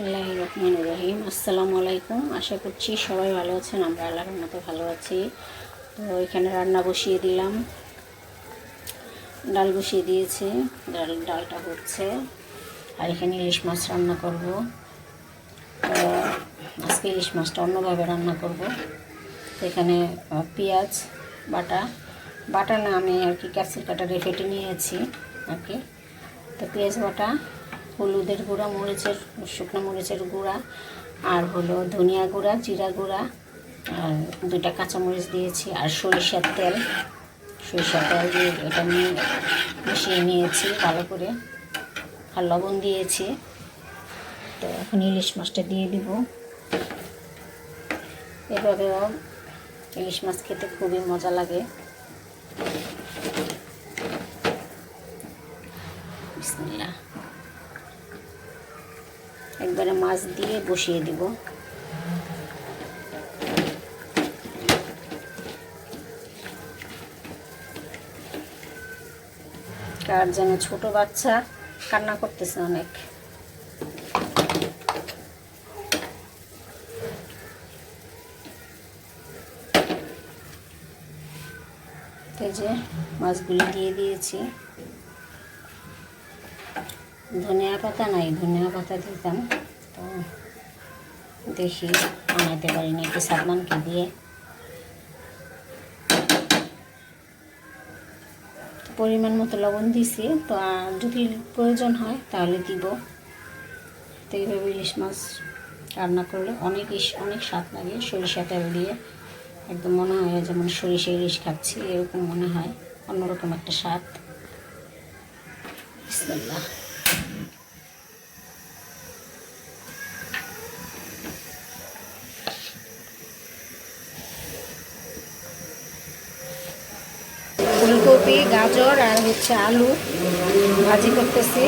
বিসমিল্লাহির রহমানির রহিম। আসসালামু আলাইকুম। আশা করছি সবাই ভালো আছেন। আমরা আল্লাহর মতো ভালো আছি। তো এখানে রান্না বসিয়ে দিলাম, ডাল বসিয়ে দিয়েছি, ডালটা হচ্ছে। আর এখানে ইলিশ মাছ রান্না করব। তো আজকে ইলিশ মাছটা অন্যভাবে রান্না করব। তো এখানে পেঁয়াজ বাটা না, আমি আর কি ক্যাপসিল কাটারে ফেটে নিয়েছি আর কি। তো পেঁয়াজ বাটা, হলুদের গুঁড়া, শুকনো মরিচের গুঁড়া, আর হলো ধনিয়া গুঁড়া, জিরা গুঁড়া, আর 2টা কাঁচামরিচ দিয়েছি, আর সরিষার তেল দিয়ে এটা নিয়ে মিশিয়ে নিয়েছি ভালো করে, আর লবণ দিয়েছি। তো এখন ইলিশ মাছটা দিয়ে দিব। এভাবেও ইলিশ মাছ খেতে খুবই মজা লাগে। বিসমিল্লাহ। একবারে মাছ দিয়ে বসিয়ে দিব। কার যেন ছোট বাচ্চা কান্না করতেছে অনেক। এই যে মাছগুলি দিয়ে দিয়েছি। ধনিয়া পাতা নাই, ধনিয়া পাতা দিতাম, তো দেখি বানাইতে পারি না, একটু সাদমানকে দিয়ে। পরিমাণ মতো লবণ দিছি, তো আর যদি প্রয়োজন হয় তাহলে দিব। তো এইভাবে ইলিশ মাছ রান্না করলে অনেক স্বাদ লাগে। সরিষা তেল দিয়ে একদম মনে হয় যেমন সরিষা ইলিশ খাচ্ছি, এরকম মনে হয়, অন্যরকম একটা স্বাদ। বিসমিল্লাহ। ফুলকপি, গাজর আর হচ্ছে আলু ভাজি করতেছি।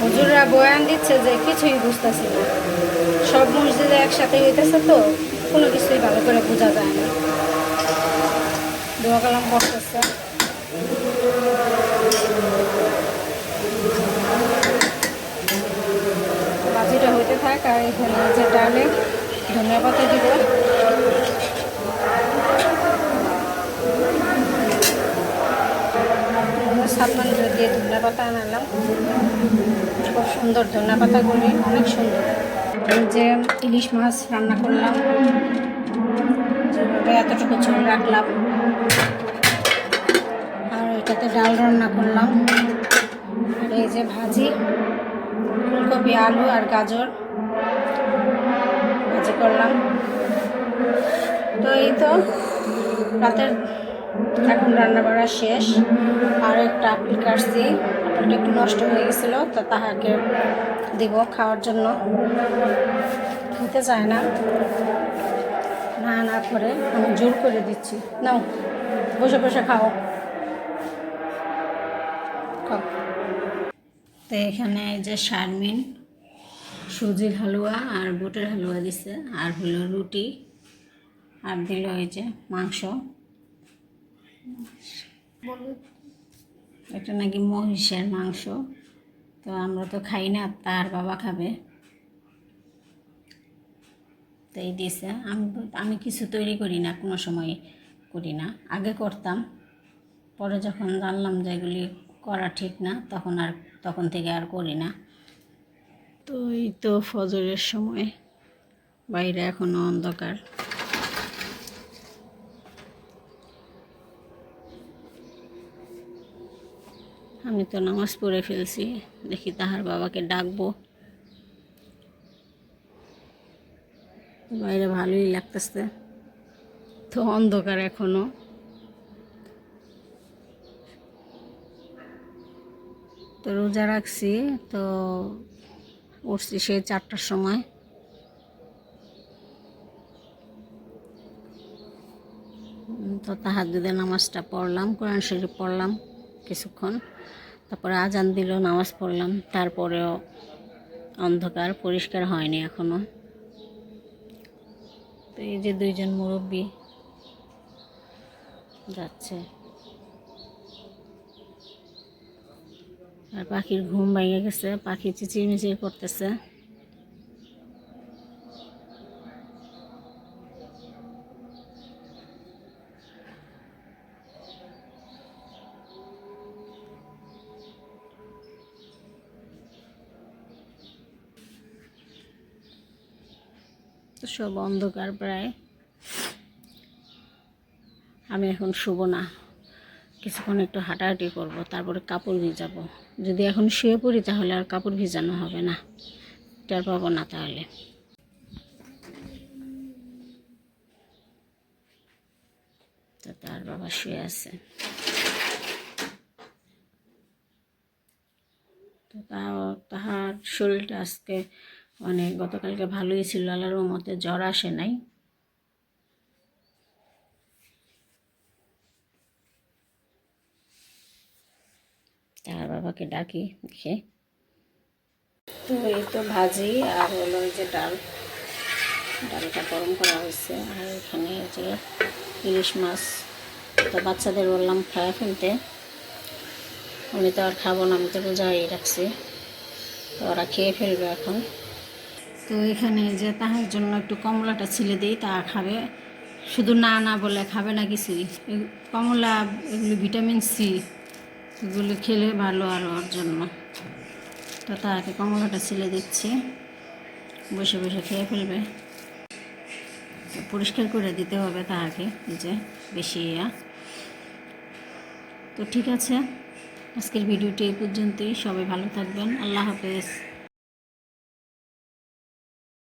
হুজুররা বয়ান দিচ্ছে যে কিছুই বুঝতেছি না, সব মসজিদে একসাথে হইতেছে, তো কোনো কিছুই ভালো করে বোঝা যায় না। দোয়া কালাম করতেছে। ভাজিটা হইতে থাক, আর এখানে যে ডালে ধনিয়া পাতা দিব। সাতমান দিয়ে ধনিয়া পাতা আনালাম, খুব সুন্দর ধনিয়া পাতাগুলি, অনেক সুন্দর। এই যে ইলিশ মাছ রান্না করলাম, যেভাবে এতটুকু ঝোল রাখলাম, আর এটাতে ডাল রান্না করলাম, আর এই যে ভাজি, ফুলকপি, আলু আর গাজর ভাজি করলাম। তো এই তো রাতের এখন রান্না বাড়া শেষ। আর একটা আপেল কাটছি, আপেলটা একটু নষ্ট হয়ে গেছিলো, তো তাহাকে দিব খাওয়ার জন্য। খেতে চায় না, না করে আমি জোর করে দিচ্ছি, নাও বসে বসে খাও। তো এখানে এই যে শারমিন সুজির হালুয়া আর বুটের হালুয়া দিছে, আর হলো রুটি, আর দিল এই যে মাংস। এটা নাকি মহিষের মাংস, তো আমরা তো খাই না, তার বাবা খাবে, তো এই দিয়েছে। আমি কিছু তৈরি করি না, কোনো সময় করি না, আগে করতাম, পরে যখন জানলাম যে এগুলি করা ঠিক না, তখন থেকে আর করি না। তো এই তো ফজরের সময়, বাইরে এখনো অন্ধকার। আমি তো নামাজ পড়ে ফেলছি, দেখি তাহার বাবাকে ডাকবো। বাইরে ভালোই লাগতেছে, তো অন্ধকার এখনো। তো রোজা রাখছি, তো উঠছি সেই 4টার সময়। তো তাহাজ্জুদের নামাজটা পড়লাম, কোরআন শরীফ পড়লাম কিছুক্ষণ, তারপরে আজান দিল, নামাজ পড়লাম, তারপরেও অন্ধকার, পরিষ্কার হয়নি এখনো। তো এই যে 2জন মুরব্বী যাচ্ছে। আর পাখির ঘুম ভেঙে গেছে, পাখি চিচিরমিচির করতেছে। তো সব অন্ধকার প্রায়। আমি এখন শুব না, কিছুক্ষণ একটু হাঁটাহাঁটি করব, তারপরে কাপড় ভিজাবো। যদি এখন শুয়ে পড়ি তাহলে আর কাপড় ভিজানো হবে না, টের পাবো না তাহলে। তো তার বাবা শুয়ে আছে। তো তাহার শরীরটা আজকে গতকালকে ভালোই ছিল, আল্লাহর রহমতে জ্বর আসে নাই। তার বাবাকে ডাকি দেখে। তো এই তো ভাজি আর হলো এই যে ডালটা গরম করা হয়েছে। আর এখানে যে ইলিশ মাছ, তো বাচ্চাদের বললাম খাওয়া ফেলতে, আমি তো আর খাবো না, আমি তো রোজাই রাখছি, তো ওরা খেয়ে ফেলবে এখন। তো এখানে যে তাহার জন্য একটু কমলাটা ছিলে দিই, তা খাবে, শুধু না না বলে খাবে না কিছুই। কমলা এগুলো ভিটামিন সি, এগুলো খেলে ভালো আর ওর জন্য। তো তাকে কমলাটা ছিলে দিচ্ছি, বসে বসে খেয়ে ফেলবে। পরিষ্কার করে দিতে হবে তাহাকে, যে বেশি তো ঠিক আছে, আজকের ভিডিওটি এই পর্যন্তই। সবাই ভালো থাকবেন, আল্লাহ হাফেজ।